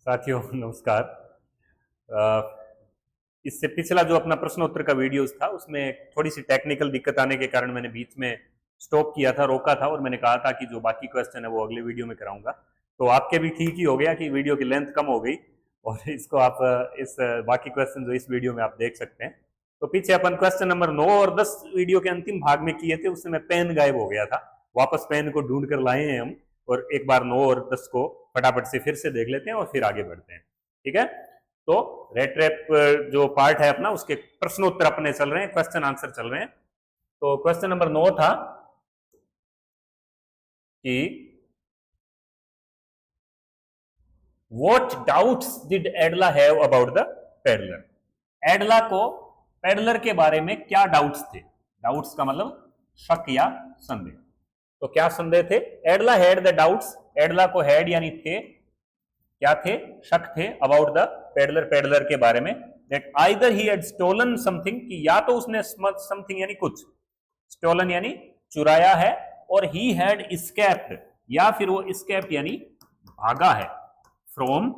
साथियों नमस्कार। इससे पिछला जो अपना प्रश्नोत्तर का वीडियोस था उसमें थोड़ी सी टेक्निकल दिक्कत आने के कारण मैंने बीच में स्टॉप किया था, रोका था, और मैंने कहा था कि जो बाकी क्वेश्चन है वो अगले वीडियो में कराऊंगा। तो आपके भी ठीक ही हो गया कि वीडियो की लेंथ कम हो गई और इसको आप इस बाकी क्वेश्चन जो इस वीडियो में आप देख सकते हैं। तो पीछे अपन क्वेश्चन नंबर 9 और 10 वीडियो के अंतिम भाग में किए थे, उसमें पेन गायब हो गया था। वापस पेन को ढूंढ कर लाए हैं हम, और एक बार 9 और 10 को फटाफट से फिर से देख लेते हैं और फिर आगे बढ़ते हैं। ठीक है, तो रेट रैप जो पार्ट है अपना, उसके प्रश्नोत्तर अपने चल रहे हैं, क्वेश्चन आंसर चल रहे हैं। तो क्वेश्चन नंबर 9 था कि what doubts did Edla have about the peddler. Edla को पेडलर के बारे में क्या डाउट्स थे। डाउट्स का मतलब शक या संदेह। तो क्या संदेह थे? एडला हैड द डाउट्स, एडला को हैड यानी थे, क्या थे? शक थे, अबाउट द पेडलर, पेडलर के बारे में, that either he had stolen something, कि या तो उसने समथिंग यानी कुछ, स्टोलन यानी चुराया है, और ही हैड एस्केप्ड, या फिर वो एस्केप्ड यानी भागा है, फ्रॉम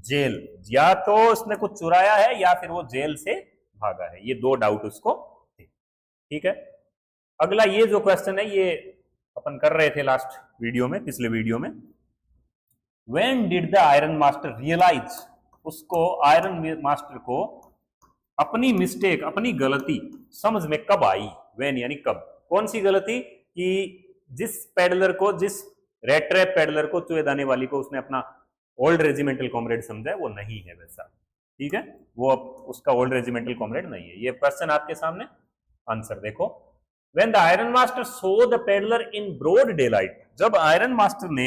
जेल, या तो उसने कुछ चुराया है या फिर वो जेल से भागा है। ये दो डाउट उसको थे। ठीक है, अगला ये जो क्वेश्चन है ये अपन कर रहे थे लास्ट वीडियो में, पिछले वीडियो में। When did the iron master realise, उसको आयरन मास्टर को अपनी मिस्टेक, अपनी गलती समझ में कब आई? When यानी कब, कौन सी गलती? कि जिस पेडलर को, जिस रेट ट्रैप पेडलर को, चुएदाने वाली को उसने अपना ओल्ड रेजिमेंटल कॉमरेड समझा है, वो नहीं है वैसा। ठीक है, वो अब उसका ओल्ड रेजिमेंटल कॉमरेड नहीं है। ये क्वेश्चन आपके सामने, आंसर देखो। When the iron master saw the peddler in broad daylight, जब आयरन मास्टर ने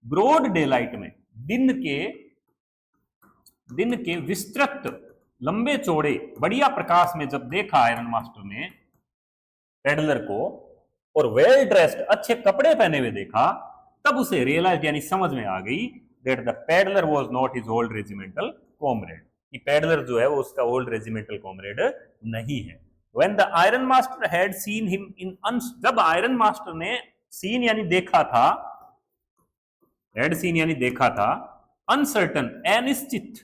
ब्रॉड डेलाइट में, दिन के विस्तृत, लंबे चौड़े, बढ़िया प्रकाश में जब देखा आयरन मास्टर ने पेडलर को, और वेल ड्रेस्ड, अच्छे कपड़े पहने हुए देखा, तब उसे रियलाइज यानी समझ में आ गई that the peddler was not his old regimental comrade, कि पेडलर जो है वो उसका ओल्ड रेजिमेंटल कॉमरेड नहीं है। When the iron master had seen him in जब आयरन मास्टर ने सीन यानी देखा था, हेड सीन यानी देखा था, अनसर्टन, अनिश्चित,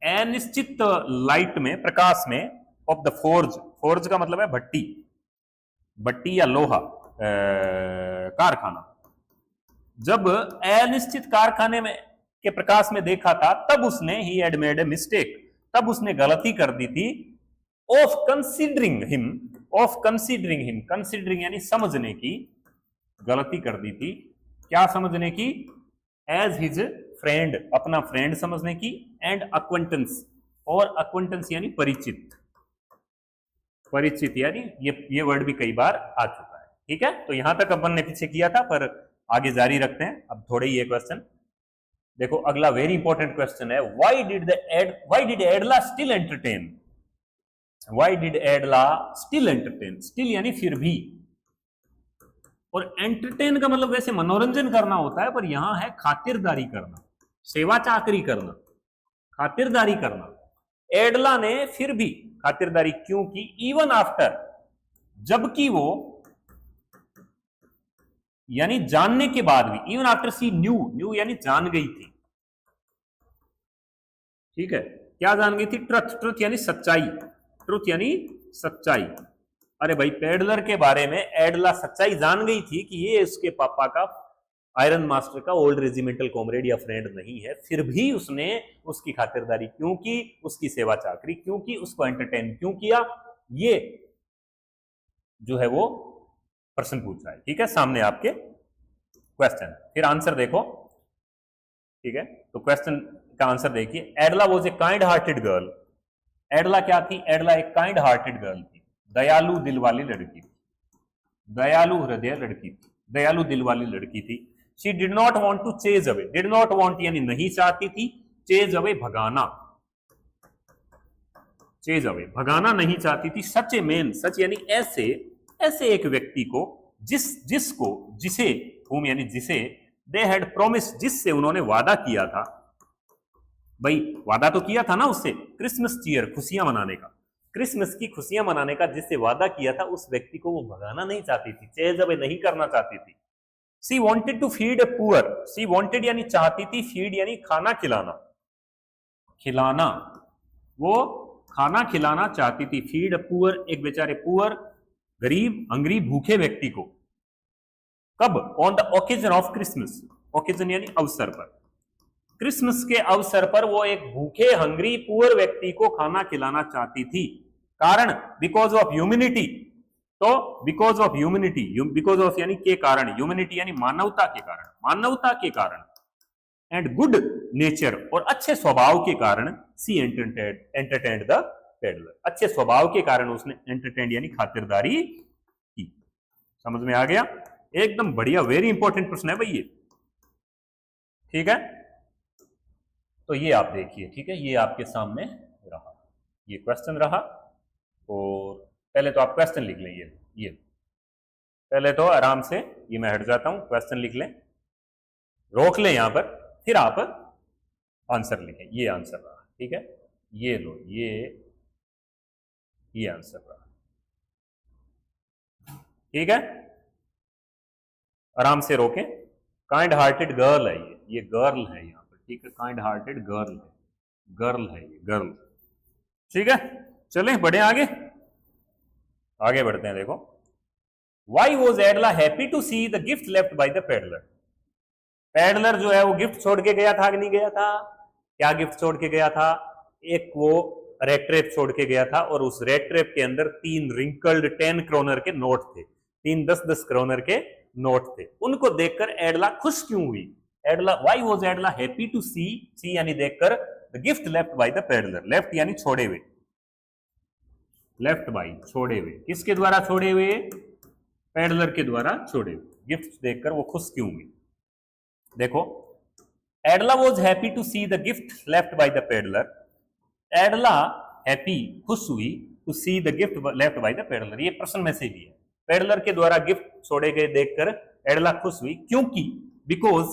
अनिश्चित लाइट में, प्रकाश में, ऑफ द फोर्ज, फोर्ज का मतलब है भट्टी, भट्टी या लोहा, कारखाना। जब अनिश्चित कारखाने में के प्रकाश में देखा था, तब उसने he had made a mistake, तब उसने गलती कर दी थी, of considering him, of considering him, considering यानी समझने की, गलती कर दी थी, क्या समझने की? एज हिज फ्रेंड, अपना फ्रेंड समझने की, एंड अक्वेंटेंस, और अक्वेंटेंस यानी परिचित, परिचित यानी ये वर्ड भी कई बार आ चुका है। ठीक है, तो यहां तक अपन ने पीछे किया था, पर आगे जारी रखते हैं। अब थोड़े ही ये क्वेश्चन देखो, अगला वेरी इंपॉर्टेंट क्वेश्चन है, why did एडला still entertain, why did एडला still entertain, still यानी फिर भी, और एंटरटेन का मतलब वैसे मनोरंजन करना होता है, पर यहां है खातिरदारी करना, सेवा चाकरी करना, खातिरदारी करना। एडला ने फिर भी खातिरदारी क्यों की? इवन आफ्टर, जबकि वो, यानी जानने के बाद भी, इवन आफ्टर सी न्यू, न्यू यानी जान गई थी। ठीक है, क्या जान गई थी? ट्रुथ, ट्रुथ यानी सच्चाई, ट्रुथ यानी सच्चाई। अरे भाई, पेडलर के बारे में एडला सच्चाई जान गई थी कि ये उसके पापा का, आयरन मास्टर का ओल्ड रेजिमेंटल कॉमरेड या फ्रेंड नहीं है, फिर भी उसने उसकी खातिरदारी क्यों की, उसकी सेवा चाकरी क्यों की, उसको एंटरटेन क्यों किया? ये जो है वो प्रश्न पूछा है। ठीक है, सामने आपके क्वेश्चन, फिर आंसर देखो। ठीक है, तो क्वेश्चन का आंसर देखिए। Edla was a kind hearted girl, Edla क्या थी? एडला एक काइंड हार्टेड गर्ल थी, दयालु दिल वाली लड़की थी, दयालु हृदय लड़की थी, दयालु दिल वाली लड़की थी। She did not want to chase away, did not want यानी नहीं चाहती थी, चेज अवे भगाना, चेज अवे भगाना नहीं चाहती थी। सच ए मैन, सच यानी ऐसे, ऐसे एक व्यक्ति को, जिसे, हुम यानी जिसे, दे हैड प्रोमिस, जिससे उन्होंने वादा किया था। भाई वादा तो किया था ना उससे, क्रिसमस चीयर, खुशियां मनाने का, क्रिसमस की खुशियां मनाने का जिससे वादा किया था, उस व्यक्ति को वो भगाना नहीं चाहती थी, चेज अवे नहीं करना चाहती थी। She wanted to feed a poor, she wanted यानी चाहती थी, फीड यानी खाना खिलाना, खिलाना, वो खाना खिलाना चाहती थी, फीड ए पुअर, एक बेचारे पुअर, गरीब, हंगरी, भूखे व्यक्ति को। कब? On the occasion of Christmas, occasion यानी अवसर पर, क्रिसमस के अवसर पर वो एक भूखे हंगरी पुअर व्यक्ति को खाना खिलाना चाहती थी। कारण? बिकॉज ऑफ ह्यूमैनिटी, तो because of humanity, because of यानी के कारण, ह्यूमैनिटी यानी मानवता के कारण, मानवता के कारण, एंड गुड नेचर और अच्छे स्वभाव के कारण, सी एंटरटेन्ड द पेडलर, अच्छे स्वभाव के कारण उसने एंटरटेन यानी खातिरदारी की। समझ में आ गया? एकदम बढ़िया, वेरी इंपॉर्टेंट प्रश्न है भाई ये, ठीक है। तो ये आप देखिए, ठीक है, ये आपके सामने रहा, ये क्वेश्चन रहा। और पहले तो आप क्वेश्चन लिख लें, ये पहले तो आराम से, ये मैं हट जाता हूं, क्वेश्चन लिख लें, रोक लें यहां पर, फिर आप आंसर लिखें। ये आंसर रहा, ठीक है, ये लो, ये आंसर रहा, ठीक है। आराम से रोकें। काइंड हार्टेड गर्ल है ये गर्ल है यहाँ पर, ठीक है, काइंड हार्टेड गर्ल है, गर्ल है ये, गर्ल, ठीक है। चलें बढ़े आगे, आगे बढ़ते हैं। देखो, why was Edla happy to see the gift left by the peddler, peddler जो है वो गिफ्ट छोड़ के गया था कि नहीं गया था? क्या गिफ्ट छोड़ के गया था? एक वो रेड ट्रेप छोड़ के गया था, और उस रेड ट्रेप के अंदर 3 रिंकल्ड 10 क्रोनर के नोट थे, 3 10-10 क्रोनर के नोट थे। उनको देखकर एडला खुश क्यों हुई? Edla, why was Edla happy to see यानी देखकर, the gift left by the peddler, left यानी छोड़े हुए, लेफ्ट बाय छोड़े हुए, किसके द्वारा छोड़े हुए? पेडलर के द्वारा छोड़े हुए। गिफ्ट देखकर वो खुश क्यों हुई? देखो, Edla was happy to see the gift left by the peddler, Edla happy खुश हुई to see the gift left by the peddler, ये प्रश्न में से भी है। पेडलर के द्वारा गिफ्ट छोड़े गए देखकर एडला खुश हुई, क्योंकि because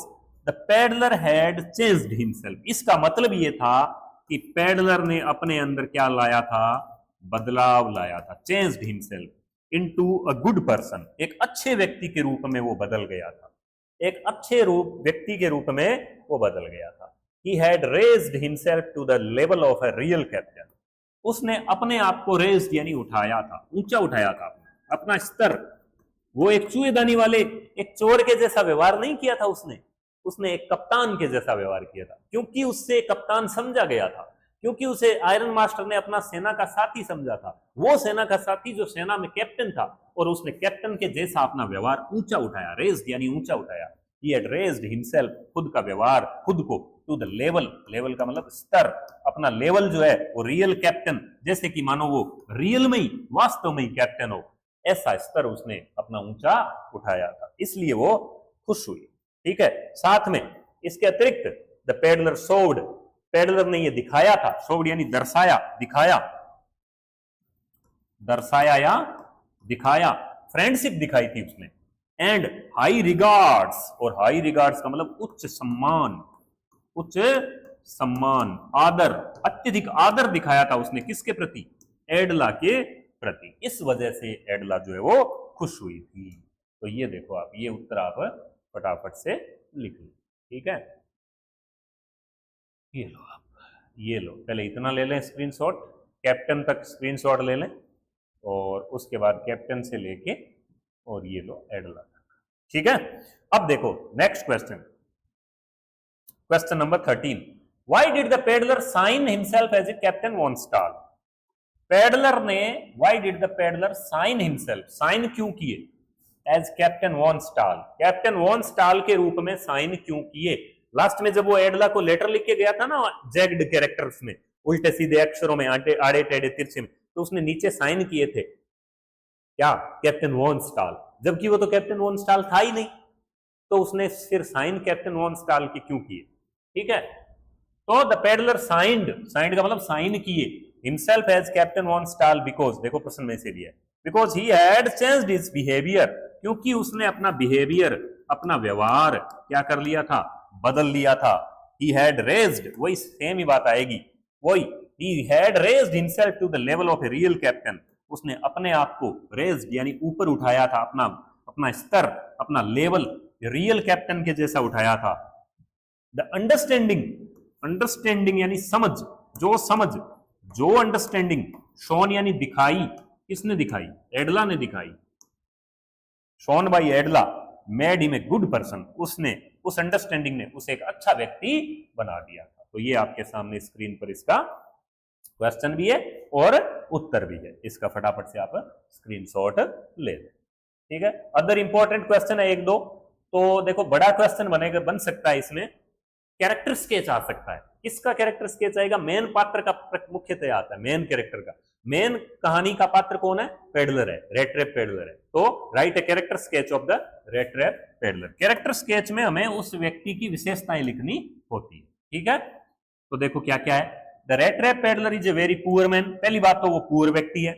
the peddler had changed himself, इसका मतलब ये था कि पेडलर ने अपने अंदर क्या लाया था? बदलाव लाया था, changed himself into a good person, एक अच्छे व्यक्ति के रूप में वो बदल गया था, एक अच्छे व्यक्ति के रूप में वो बदल गया था। He had raised himself to the level of a real captain, उसने अपने आप को रेज्ड यानी उठाया था, ऊंचा उठाया था अपना स्तर। वो एक चूहेदानी वाले, एक चोर के जैसा व्यवहार नहीं किया था उसने एक कप्तान के जैसा व्यवहार किया था, क्योंकि उससे कप्तान समझा गया था, क्योंकि उसे आयरन मास्टर ने अपना सेना का साथी समझा था, वो सेना का साथी जो सेना में कैप्टन था, और उसने कैप्टन के जैसा अपना व्यवहार ऊंचा उठाया, रेज्ड यानी ऊंचा उठाया। He had raised himself, खुद का व्यवहार, खुद को, to the level, लेवल का मतलब स्तर, अपना लेवल जो है वो रियल कैप्टन, जैसे कि मानो वो रियल में ही, वास्तव में ही कैप्टन हो, ऐसा स्तर उसने अपना ऊंचा उठाया था, इसलिए वो खुश हुई, ठीक है। साथ में इसके अतिरिक्त द पेडलर शोड, पेडलर ने ये दिखाया था, शोड यानी दर्शाया, दिखाया, दर्शाया या दिखाया, फ्रेंडशिप दिखाई थी उसने, एंड हाई रिगार्ड्स, और हाई रिगार्ड्स का मतलब उच्च सम्मान, उच्च सम्मान, आदर, अत्यधिक आदर दिखाया था उसने, किसके प्रति? एडला के प्रति। इस वजह से एडला जो है वो खुश हुई थी। तो ये देखो आप, ये उत्तर आप फटाफट से लिख लो, ठीक है। ये लो आप, ये लो, पहले इतना ले लें स्क्रीनशॉट, कैप्टन तक स्क्रीनशॉट ले लें, और उसके बाद कैप्टन से लेके और ये लो एडला तक, ठीक है। अब देखो next question, question number 13, why did the peddler sign himself as a captain von Stahle, peddler ने, why did the peddler sign himself, sign क्यों किए, as captain von Stahle, captain von Stahle के रूप में साइन क्यों किए? Last में जब वो एडला को लेटर लिख के गया था ना, जैग्ड कैरेक्टर्स में, उल्टे सीधे अक्षरों में, आड़े टेढ़े तिरछे में, तो उसने नीचे साइन किए थे क्या? कैप्टन वॉन स्टाल, जबकि वो तो कैप्टन वॉन स्टाल था ही नहीं, तो उसने फिर साइन कैप्टन वॉन स्टाल के क्यों किए? ठीक है, तो द पेडलर साइंड, साइंड का मतलब साइन किए, himself as captain von Stahle because, देखो प्रश्न में से दिया, because he had changed his behaviour, क्योंकि उसने अपना बिहेवियर, अपना व्यवहार क्या कर लिया था? बदल लिया था। ही हैड रेज्ड, वही सेम ही बात आएगी, वही, he had raised himself to the level of a real captain, उसने अपने आप को रेज्ड यानी ऊपर उठाया था, अपना स्तर, अपना लेवल रियल कैप्टन के जैसा उठाया था। द अंडरस्टैंडिंग, अंडरस्टैंडिंग यानी समझ, जो अंडरस्टैंडिंग शोन यानी दिखाई, किसने दिखाई? एडला ने दिखाई। Shown by एडला made him a good person, उसने, उस अंडरस्टैंडिंग ने उसे एक अच्छा व्यक्ति बना दिया था। तो ये आपके सामने स्क्रीन पर इसका क्वेश्चन भी है और उत्तर भी है। इसका फटाफट से आप स्क्रीनशॉट ले लें। ठीक है, अदर इंपॉर्टेंट क्वेश्चन है एक दो। तो देखो बड़ा क्वेश्चन बनेगा, बन सकता है इसमें, कैरेक्टर स्केच आ सकता है। किसका कैरेक्टर स्केच आएगा? मेन पात्र का मुख्यतः आता है, मेन कैरेक्टर का। मेन कहानी का पात्र कौन है? पेडलर है, रेट्रेप पेडलर है। तो write a character sketch of the rattrap peddler. Character sketch में हमें उस व्यक्ति की विशेषताएं लिखनी होती है। ठीक है, तो देखो क्या क्या है। The rattrap peddler is a very poor man. पहली बात तो वो पुअर व्यक्ति है,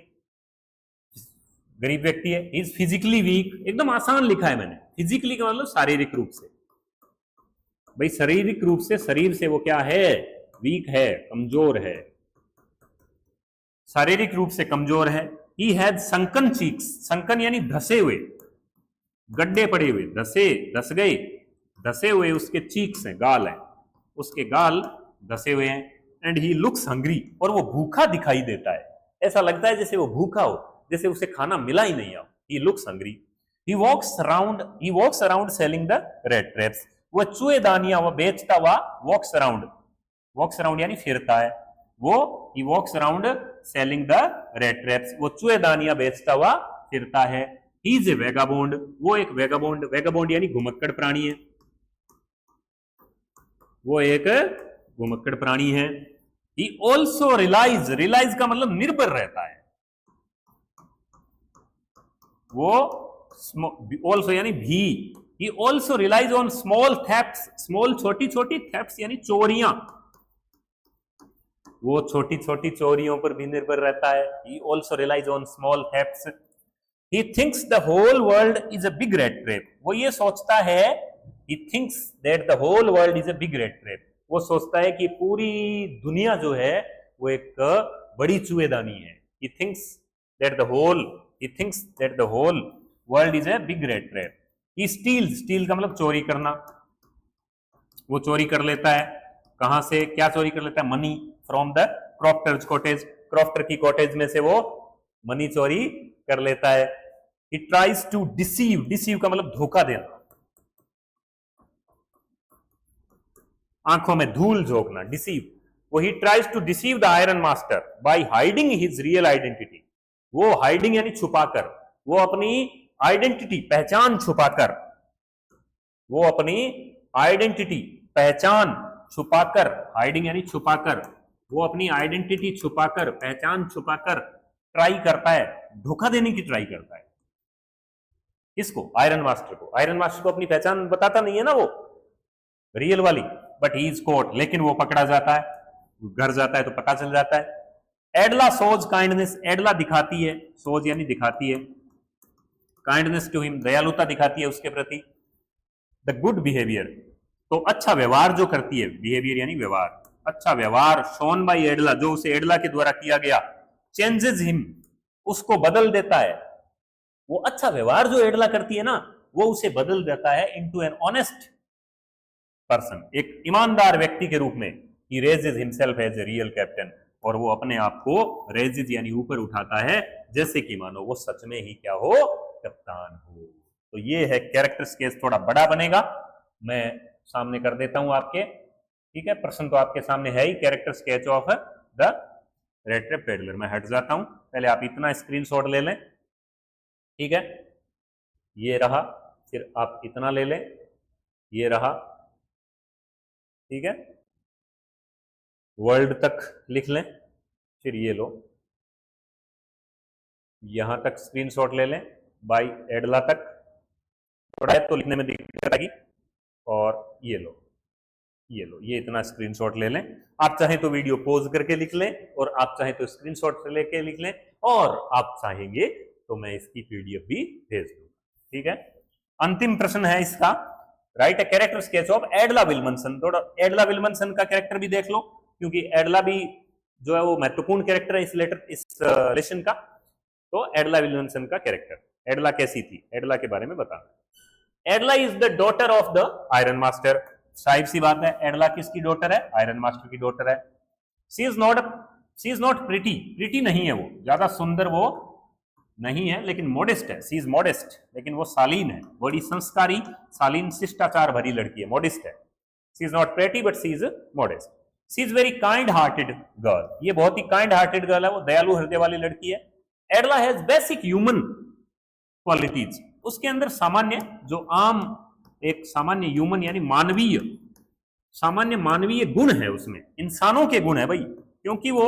गरीब व्यक्ति है। इज फिजिकली वीक, एकदम आसान लिखा है मैंने। फिजिकली का मतलब शारीरिक रूप से, भाई शारीरिक रूप से, शरीर से वो क्या है? वीक है, कमजोर है, शारीरिक रूप से कमजोर है। He has sunken cheeks, sunken यानी धसे हुए, गड्ढे पड़े हुए, धसे हुए उसके चीक्स हैं, गाल हैं, उसके गाल धसे हुए हैं। एंड ही लुक्स हंग्री, और वो भूखा दिखाई देता है, ऐसा लगता है जैसे वो भूखा हो, जैसे उसे खाना मिला ही नहीं हो। He looks hungry. He walks around selling the red traps, वह चूहेदानियां वो बेचता हुआ वॉक्स अराउंड यानी फिरता है। वो he walks around selling the red traps, वो चूहेदानियां बेचता हुआ फिरता है। ही इज ए वेगाबोंड, वो एक वेगाबोंड यानी घुमक्कड़ प्राणी है, वो एक घुमक्कड़ प्राणी है। ही ऑल्सो रिलाइज का मतलब निर्भर रहता है, वो ऑल्सो यानी भी। He also relies on small thefts, small छोटी थेफ्ट्स यानी चोरियां, वो छोटी चोरियों पर भी निर्भर रहता है। He also relies on small thefts. He thinks the whole world is a big rat trap, वो ये सोचता है, he thinks that the whole world is a big rat trap, वो सोचता है कि पूरी दुनिया जो है वो एक बड़ी चूहेदानी है। He thinks that the whole world is a big rat trap. He steal का मतलब चोरी करना, वो चोरी कर लेता है। कहां से क्या चोरी कर लेता है? Money from the crofter's cottage, crofter की कॉटेज में से वो मनी चोरी कर लेता है। ही ट्राइज टू डिसीव का मतलब धोखा देना, आंखों में धूल झोंकना, डिसीव। वो he tries to deceive the iron master by hiding his real identity, वो हाइडिंग यानी छुपाकर, वो अपनी आइडेंटिटी पहचान छुपाकर, वो अपनी आइडेंटिटी पहचान छुपाकर, हाइडिंग यानी छुपाकर, वो अपनी आइडेंटिटी छुपाकर, पहचान छुपाकर ट्राई करता है, धोखा देने की ट्राई करता है। किसको? आयरन मास्टर को। आयरन मास्टर को अपनी पहचान बताता नहीं है ना वो, रियल वाली। बट ही इज कॉट, लेकिन वो पकड़ा जाता है, घर जाता है तो पता चल जाता है। एडला सोज काइंडनेस, एडला दिखाती है, सोज यानी दिखाती है, काइंडनेस टू हिम दयालुता दिखाती है उसके प्रति। द गुड बिहेवियर, तो अच्छा व्यवहार जो करती है, बिहेवियर यानी व्यवहार, अच्छा व्यवहार शोन बाय एडला, जो उसे एडला के द्वारा किया गया, चेंजेस हिम, उसको बदल देता है। वो अच्छा व्यवहार जो एडला करती है ना, वो उसे बदल देता है इनटू एन ऑनेस्ट पर्सन, एक ईमानदार व्यक्ति के रूप में। He raises himself as a real captain, और वो अपने आप को रेजेस यानी ऊपर उठाता है, जैसे कि मानो वो सच में ही क्या हो? कप्तान हो। तो ये है कैरेक्टर स्केच, थोड़ा बड़ा बनेगा, मैं सामने कर देता हूं आपके। ठीक है, प्रश्न तो आपके सामने है ही, character sketch of the rattrap peddler. मैं हट जाता हूं, पहले आप इतना स्क्रीनशॉट ले लें। ठीक है, ये रहा, फिर आप इतना ले लें, ये रहा। ठीक है, वर्ल्ड तक लिख लें, फिर ये लो, यहां तक स्क्रीनशॉट ले लें, बाय एडला तक, थोड़ा है तो लिखने में दिक्कत आएगी। और ये लो, ये इतना स्क्रीनशॉट ले लें। आप चाहें तो वीडियो पॉज करके लिख लें, और आप चाहें तो स्क्रीनशॉट से लेके लिख लें, और आप चाहेंगे तो मैं इसकी पीडीएफ भी भेज दूंगा। ठीक है, अंतिम प्रश्न है इसका, write a character sketch of Edla Willmansson. थोड़ा एडला विल्मनसन का कैरेक्टर भी देख लो, क्योंकि एडला भी जो है वो महत्वपूर्ण कैरेक्टर है इस लेसन का। तो एडला विल्मनसन का कैरेक्टर, एडला कैसी थी, एडला के बारे में बताना। Edla is the daughter of the iron master. साहिब सी बात है, एडला किसकी डॉटर है? आयरन मास्टर की डॉटर है। She is not pretty, pretty नहीं है, वो ज्यादा सुंदर वो नहीं है, लेकिन मॉडेस्ट है। सी इज मॉडेस्ट, लेकिन वो शालीन है, बड़ी संस्कारी, शालीन, शिष्टाचार भरी लड़की है, मॉडेस्ट है। She is not pretty but she is modest. She is very kind hearted girl, ये बहुत ही काइंड हार्टेड गर्ल है, वो दयालु हृदय वाली लड़की है। एडला हैज बेसिक ह्यूमन क्वालिटीज, उसके अंदर सामान्य, जो आम एक सामान्य ह्यूमन यानी मानवीय गुण है, उसमें इंसानों के गुण है भाई, क्योंकि वो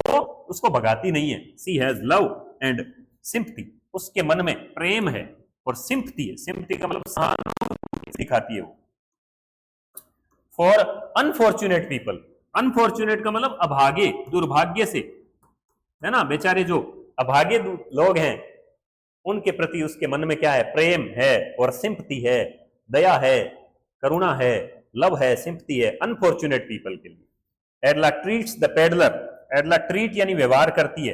उसको भगाती नहीं है। सी हैज लव एंड सिंपथी, उसके मन में प्रेम है और सिंपथी है। सिंपथी का मतलब सहानुभूति दिखाती है वो। फॉर अनफॉर्चुनेट पीपल, अनफॉर्चुनेट का मतलब अभागे, दुर्भाग्य से, है ना, बेचारे जो अभागे लोग हैं उनके प्रति उसके मन में क्या है? प्रेम है और सिंपथी है, दया है, करुणा है, लव है, सिंपथी है अनफॉर्चुनेट पीपल के लिए। Edla treats the peddler, Edla treat यानी व्यवहार करती है।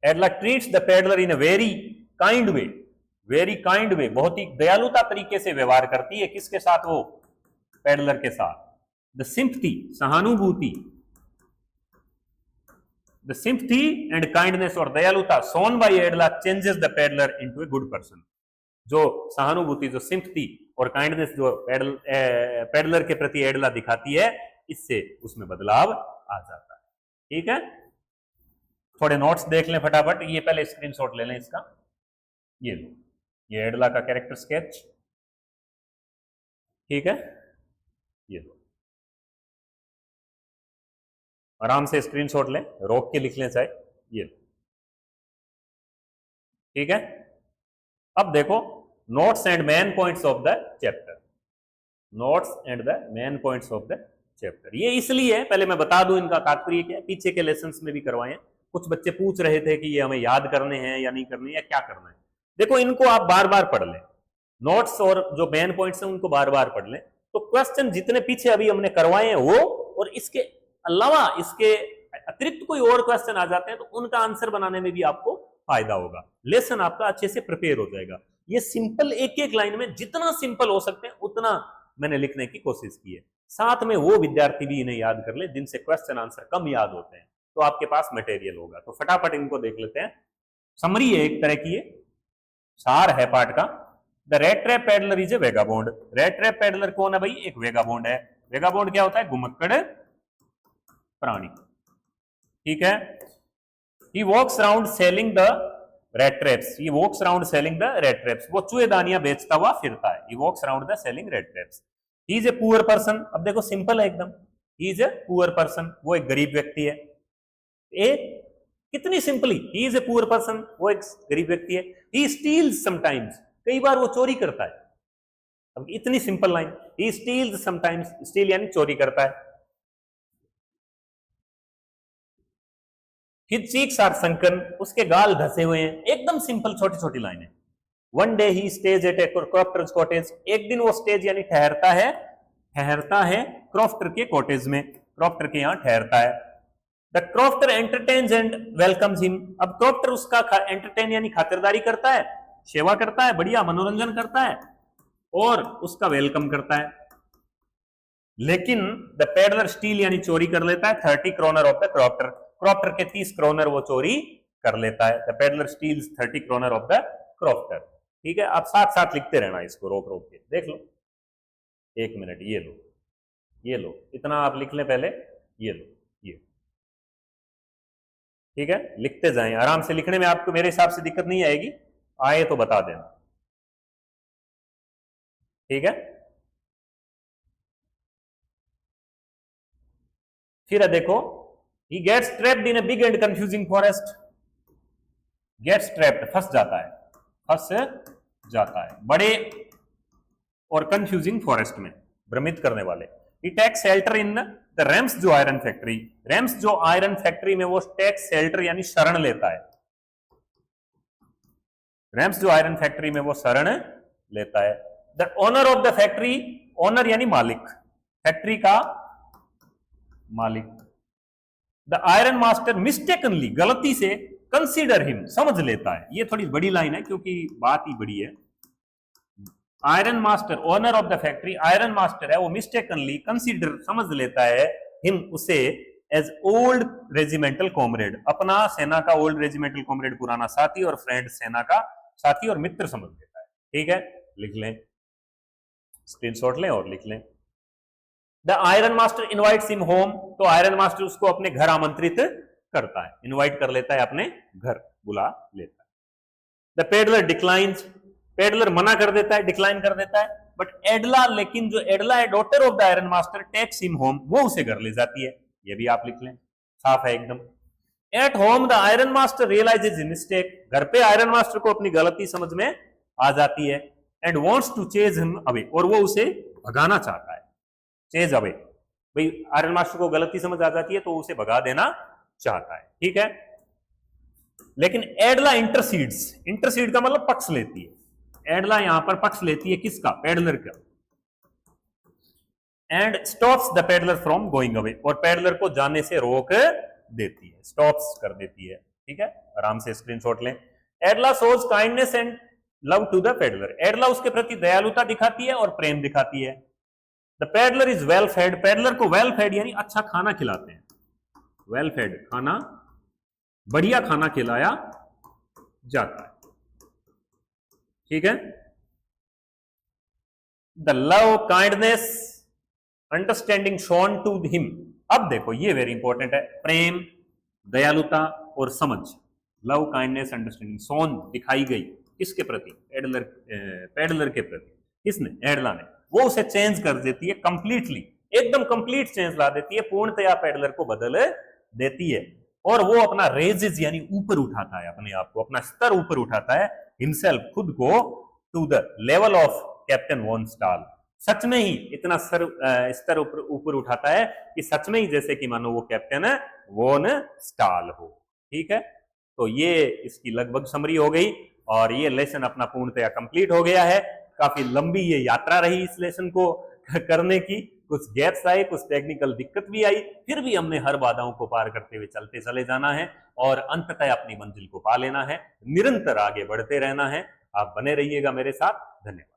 Edla treats the peddler in a very kind way, very kind way, बहुत ही दयालुता तरीके से व्यवहार करती है। किसके साथ? वो पेडलर के साथ। द सिंपथी, सहानुभूति, द सिंपथी एंड काइंडनेस और दयालुता shown by Edla changes the peddler into a good person. जो सहानुभूति, जो सिंपथी और काइंडनेस जो पेडलर के प्रति एडला दिखाती है, इससे उसमें बदलाव आ जाता है। ठीक है, थोड़े नोट्स देख लें फटाफट। ये पहले स्क्रीनशॉट ले लें इसका, ये लो, ये एडला का कैरेक्टर स्केच। ठीक है, ये लो, आराम से स्क्रीनशॉट लें, रोक के लिख लें चाहे, ये लो। ठीक है, अब देखो notes and main points of the chapter, notes and the main points of the chapter. ये इसलिए पहले मैं बता दूं इनका तात्पर्य क्या है, पीछे के लेसन्स में भी करवाए हैं। कुछ बच्चे पूछ रहे थे कि ये हमें याद करने हैं या नहीं करने, या क्या करना है। देखो, इनको आप बार बार पढ़ लें, नोट्स और जो मेन पॉइंट्स हैं उनको बार बार पढ़ लें, तो क्वेश्चन जितने पीछे अभी हमने करवाए हैं वो, और इसके अलावा इसके अतिरिक्त कोई और क्वेश्चन आ जाते हैं तो उनका आंसर बनाने में भी आपको फायदा होगा। लेसन आपका अच्छे से प्रिपेयर हो जाएगा। ये सिंपल एक एक लाइन में जितना सिंपल हो सकते हैं उतना मैंने लिखने की कोशिश की है। साथ में वो विद्यार्थी भी इन्हें याद कर ले जिनसे क्वेश्चन आंसर कम याद होते हैं, तो आपके पास मटेरियल होगा। तो फटाफट इनको देख लेते हैं। समरी है एक तरह की, सार है पाठ का। The rattrap peddler is a vagabond. Rattrap peddler कौन है भाई? एक वेगाबोंड है। वेगाबोंड क्या होता है? घुमक्कड़ प्राणी। ठीक है, he walks around selling the red traps, he walks around selling the red traps, वो चूहेदानियां बेचता हुआ फिरता है। he walks around the selling red traps. he is a poor person, अब देखो सिंपल है एकदम, he is a poor person, वो एक गरीब व्यक्ति है। कितनी simply, he is a poor person, वो एक गरीब व्यक्ति है। he steals sometimes, कई बार वो चोरी करता है। अब इतनी simple line, he steals sometimes, steal यानी चोरी करता है। His cheeks are sunken, उसके गाल धसे हुए हैं। एकदम सिंपल छोटी छोटी लाइन है। One day he stays at a crofter's cottage, एक दिन वो स्टेज यानी ठहरता है क्रॉफ्टर के कॉटेज में, क्रॉफ्टर के यहाँ ठहरता है। The crofter entertains and welcomes him, अब क्रॉफ्टर उसका एंटरटेन यानी खातिरदारी करता है, सेवा करता है, बढ़िया मनोरंजन करता है और उसका वेलकम करता है। लेकिन द पेडलर स्टील यानी चोरी कर लेता है 30 kronor of the crofter, crofter के 30 क्रोनर वो चोरी कर लेता है। The peddler steals 30 kronor of the crofter. ठीक है, आप साथ साथ लिखते रहना इसको, रोक रोक के देख लो। एक मिनट, ये लो, इतना आप लिख लें पहले, ये लो, ये। ठीक है, लिखते जाएं, आराम से लिखने में आपको मेरे हिसाब से दिक्कत नहीं आएगी, आए तो बता देना। ठीक है, फिर देखो, he gets trapped in a big and confusing forest, gets trapped फंस जाता है बड़े और कंफ्यूजिंग फॉरेस्ट में, भ्रमित करने वाले। he takes shelter in the Rhames जो आयरन फैक्ट्री, रेम्स जो आयरन फैक्ट्री में वो टेक्स शेल्टर यानी शरण लेता है। रेम्स जो आयरन फैक्ट्री में वो शरण लेता है। The owner of the factory, owner यानी मालिक, फैक्ट्री का मालिक। द आयरन मास्टर मिस्टेकनली, गलती से, कंसीडर हिम, समझ लेता है। ये थोड़ी बड़ी लाइन है क्योंकि बात ही बड़ी है। Iron master, owner of the factory, iron master है वो मिस्टेकनली कंसीडर, समझ लेता है हिम, उसे, एज ओल्ड रेजिमेंटल कॉमरेड, अपना सेना का ओल्ड रेजिमेंटल कॉमरेड, पुराना साथी, और फ्रेंड सेना का साथी और मित्र समझ लेता है। ठीक है, लिख लें, स्क्रीनशॉट लें और लिख लें। The iron master invites him home, तो आयरन मास्टर उसको अपने घर आमंत्रित करता है, इनवाइट कर लेता है, अपने घर बुला लेता है। द पेडलर डिक्लाइंस, पेडलर मना कर देता है, डिक्लाइन कर देता है, बट एडला, लेकिन जो एडला है daughter of the iron master, takes him home, वो उसे घर ले जाती है। ये भी आप लिख लें, साफ है एकदम। At home the iron master realises his mistake, घर पे आयरन मास्टर को अपनी गलती समझ में आ जाती है, and wants to chase him away, और वो उसे भगाना चाहता है। चेज अवे, भाई आयरन मास्टर को गलती समझ आ जाती है तो उसे भगा देना चाहता है। ठीक है, लेकिन एडला इंटरसीड्स, इंटरसीड का मतलब पक्ष लेती है, एडला यहां पर पक्ष लेती है किसका, पेडलर का, and stops the peddler from going away, और पेडलर को जाने से रोक देती है, स्टॉप्स कर देती है। ठीक है, आराम से स्क्रीनशॉट लें। Edla shows kindness and love to the peddler, Edla उसके प्रति दयालुता दिखाती है और प्रेम दिखाती है। The peddler is well fed, peddler को वेल फेड यानी अच्छा खाना खिलाते हैं, वेल फेड खाना, बढ़िया खाना खिलाया जाता है। ठीक है, the love kindness understanding shown to him, अब देखो ये वेरी इंपॉर्टेंट है, प्रेम, दयालुता और समझ, लव काइंडनेस अंडरस्टैंडिंग, शोन दिखाई गई किसके प्रति, एडलर, पेडलर के प्रति, किसने, एडला ने, वो उसे चेंज कर देती है कंप्लीटली, एकदम कंप्लीट चेंज ला देती है, पूर्णतया पेडलर को बदल देती है, और वो अपना रेजेज यानी ऊपर उठाता है, अपने आप को, अपना स्तर ऊपर उठाता है, हिमसेल्फ, खुद को, to the level of captain von Stahle, सच में ही इतना स्तर ऊपर उठाता है कि सच में ही जैसे कि मानो वो कैप्टन वॉन स्टाल हो। ठीक है, तो ये इसकी लगभग समरी हो गई, और ये लेसन अपना पूर्णतया कंप्लीट हो गया है। काफी लंबी ये यात्रा रही इस लेसन को करने की, कुछ गैप्स आए, कुछ टेक्निकल दिक्कत भी आई, फिर भी हमने हर बाधाओं को पार करते हुए चलते चले जाना है और अंततः अपनी मंजिल को पा लेना है, निरंतर आगे बढ़ते रहना है। आप बने रहिएगा मेरे साथ, धन्यवाद।